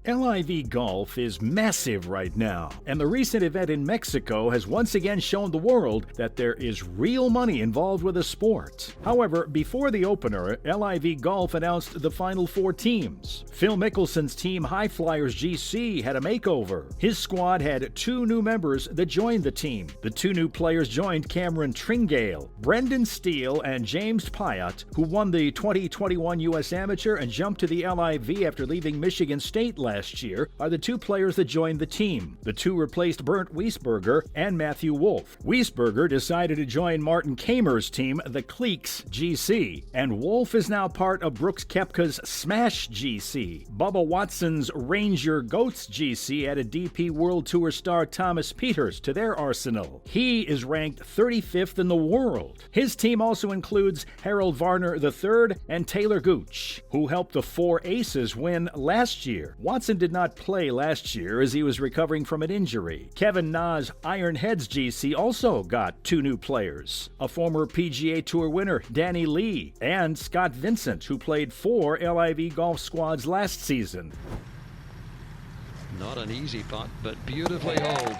LIV Golf is massive right now, and the recent event in Mexico has once again shown the world that there is real money involved with the sport. However, before the opener, LIV Golf announced the final 4 teams. Phil Mickelson's team High Flyers GC had a makeover. His squad had 2 new members that joined the team. The 2 new players joined Cameron Tringale, Brendan Steele, and James Pyatt, who won the 2021 U.S. Amateur and jumped to the LIV after leaving Michigan State last year, are the 2 players that joined the team. The 2 replaced Bernd Wiesberger and Matthew Wolf. Wiesberger decided to join Martin Kamer's team, the Cleeks GC, and Wolf is now part of Brooks Koepka's Smash GC. Bubba Watson's Ranger Goats GC added DP World Tour star Thomas Pieters to their arsenal. He is ranked 35th in the world. His team also includes Harold Varner III and Taylor Gooch, who helped the 4 Aces win last year. Watson did not play last year as he was recovering from an injury. Kevin Na's Iron Heads GC also got 2 new players, a former PGA Tour winner, Danny Lee, and Scott Vincent, who played 4 LIV Golf squads last season. Not an easy putt, but beautifully holed.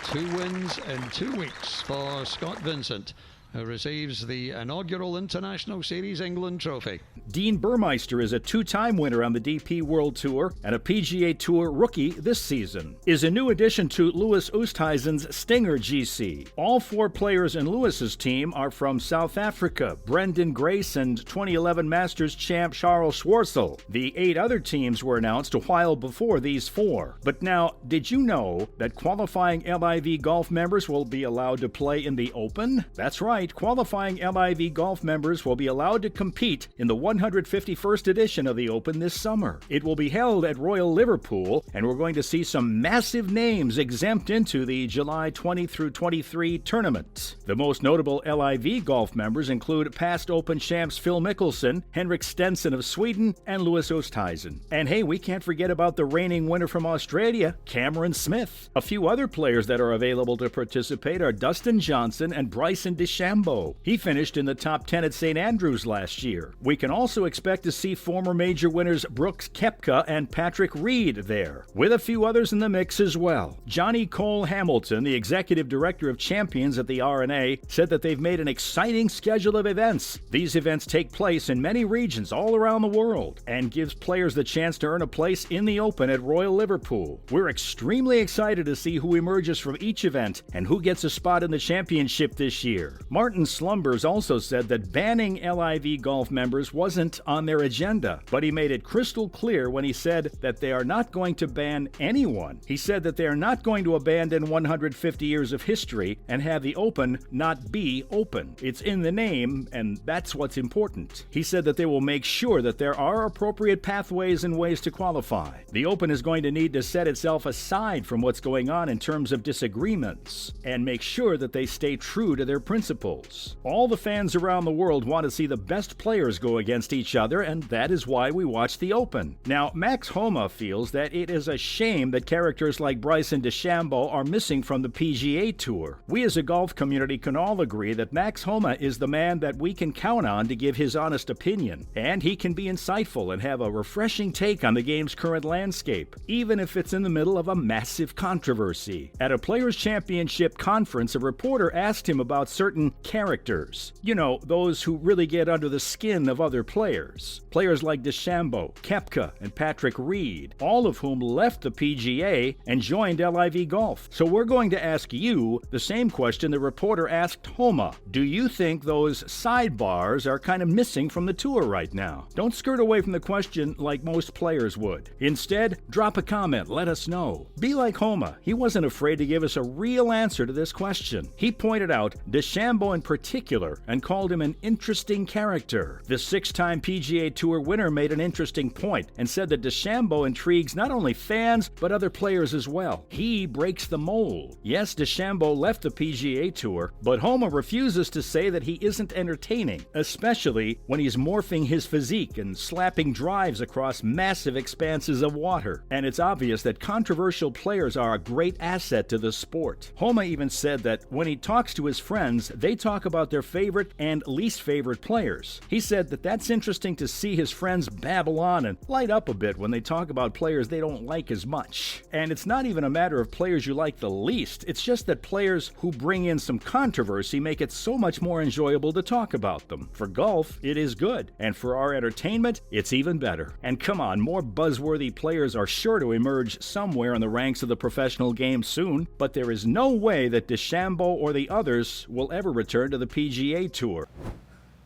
2 wins in 2 weeks for Scott Vincent, who receives the inaugural International Series England trophy. Dean Burmeister is a 2-time winner on the DP World Tour and a PGA Tour rookie this season. Is a new addition to Louis Oosthuizen's Stinger GC. All 4 players in Louis's team are from South Africa: Brendan Grace and 2011 Masters champ Charles Schwartzel. The 8 other teams were announced a while before these 4. But now, did you know that qualifying LIV Golf members will be allowed to play in the Open? That's right. Qualifying LIV Golf members will be allowed to compete in the 151st edition of the Open this summer. It will be held at Royal Liverpool, and we're going to see some massive names exempt into the July 20 through 23 tournament. The most notable LIV Golf members include past Open champs Phil Mickelson, Henrik Stenson of Sweden, and Louis Oosthuizen. And hey, we can't forget about the reigning winner from Australia, Cameron Smith. A few other players that are available to participate are Dustin Johnson and Bryson DeChambeau. He finished in the top 10 at St. Andrews last year. We can also expect to see former major winners Brooks Koepka and Patrick Reed there, with a few others in the mix as well. Johnny Cole Hamilton, the executive director of champions at the R&A, said that they've made an exciting schedule of events. These events take place in many regions all around the world and gives players the chance to earn a place in the Open at Royal Liverpool. We're extremely excited to see who emerges from each event and who gets a spot in the championship this year. Martin Slumbers also said that banning LIV Golf members wasn't on their agenda, but he made it crystal clear when he said that they are not going to ban anyone. He said that they are not going to abandon 150 years of history and have the Open not be open. It's in the name, and that's what's important. He said that they will make sure that there are appropriate pathways and ways to qualify. The Open is going to need to set itself aside from what's going on in terms of disagreements and make sure that they stay true to their principles. All the fans around the world want to see the best players go against each other, and that is why we watch the Open. Now, Max Homa feels that it is a shame that characters like Bryson DeChambeau are missing from the PGA Tour. We as a golf community can all agree that Max Homa is the man that we can count on to give his honest opinion, and he can be insightful and have a refreshing take on the game's current landscape, even if it's in the middle of a massive controversy. At a Players' Championship conference, a reporter asked him about certain characters. You know, those who really get under the skin of other players. Players like DeChambeau, Koepka, and Patrick Reed, all of whom left the PGA and joined LIV Golf. So we're going to ask you the same question the reporter asked Homa. Do you think those sidebars are kind of missing from the tour right now? Don't skirt away from the question like most players would. Instead, drop a comment, let us know. Be like Homa. He wasn't afraid to give us a real answer to this question. He pointed out DeChambeau in particular and called him an interesting character. The 6-time PGA Tour winner made an interesting point and said that DeChambeau intrigues not only fans but other players as well. He breaks the mold. Yes, DeChambeau left the PGA Tour, but Homa refuses to say that he isn't entertaining, especially when he's morphing his physique and slapping drives across massive expanses of water. And it's obvious that controversial players are a great asset to the sport. Homa even said that when he talks to his friends, they they talk about their favorite and least favorite players. He said that that's interesting to see his friends babble on and light up a bit when they talk about players they don't like as much. And it's not even a matter of players you like the least, it's just that players who bring in some controversy make it so much more enjoyable to talk about them. For golf, it is good, and for our entertainment, it's even better. And come on, more buzzworthy players are sure to emerge somewhere in the ranks of the professional game soon, but there is no way that DeChambeau or the others will ever return to the PGA Tour.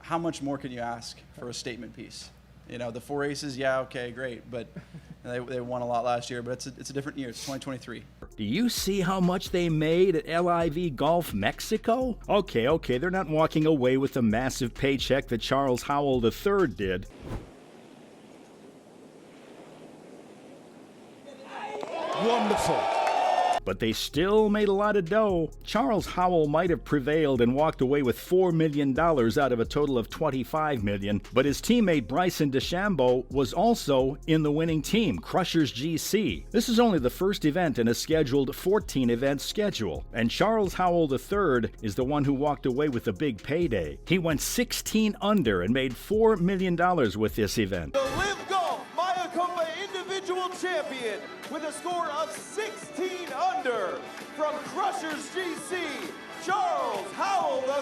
How much more can you ask for a statement piece? You know, the 4 aces, yeah, okay, great, but they won a lot last year, but it's a different year. It's 2023. Do you see how much they made at LIV Golf Mexico? Okay, they're not walking away with the massive paycheck that Charles Howell III did. Wonderful. But they still made a lot of dough. Charles Howell might have prevailed and walked away with $4 million out of a total of $25 million, but his teammate Bryson DeChambeau was also in the winning team, Crushers GC. This is only the first event in a scheduled 14-event schedule, and Charles Howell III is the one who walked away with the big payday. He went 16 under and made $4 million with this event. The LIV Golf Mayakoba individual champion with a score of 16 under from Crushers GC, Charles Howell III.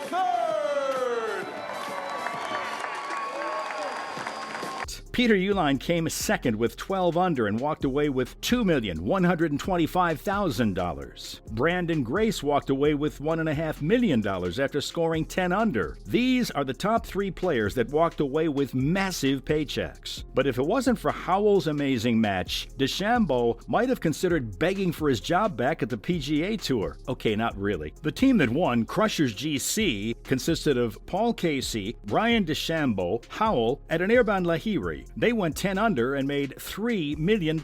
Peter Uihlein came second with 12 under and walked away with $2,125,000. Brandon Grace walked away with $1.5 million after scoring 10 under. These are the top 3 players that walked away with massive paychecks. But if it wasn't for Howell's amazing match, DeChambeau might have considered begging for his job back at the PGA Tour. Okay, not really. The team that won, Crushers GC, consisted of Paul Casey, Brian DeChambeau, Howell, and Anirban Lahiri. They went 10 under and made $3 million.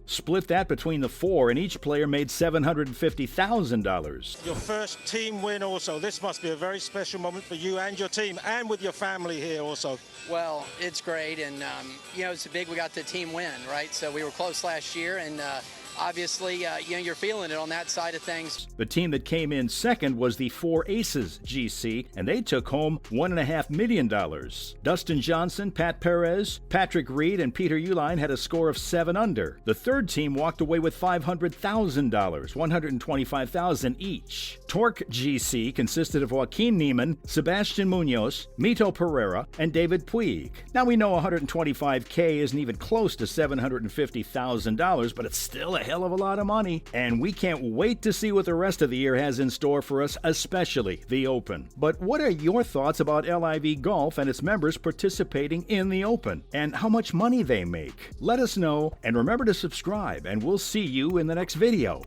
Split that between the 4, and each player made $750,000. Your first team win also. This must be a very special moment for you and your team, and with your family here also. Well, it's great, and you know, it's big we got the team win, right? So we were close last year, and obviously, you know, you're feeling it on that side of things. The team that came in second was the 4 Aces GC, and they took home $1.5 million. Dustin Johnson, Pat Perez, Patrick Reed, and Peter Uihlein had a score of 7 under. The third team walked away with $500,000, $125,000 each. Torque GC consisted of Joaquin Neiman, Sebastian Munoz, Mito Pereira, and David Puig. Now we know $125K isn't even close to $750,000, but it's still a hell of a lot of money, and we can't wait to see what the rest of the year has in store for us, especially the Open. But what are your thoughts about LIV Golf and its members participating in the Open, and how much money they make? Let us know, and remember to subscribe, and we'll see you in the next video.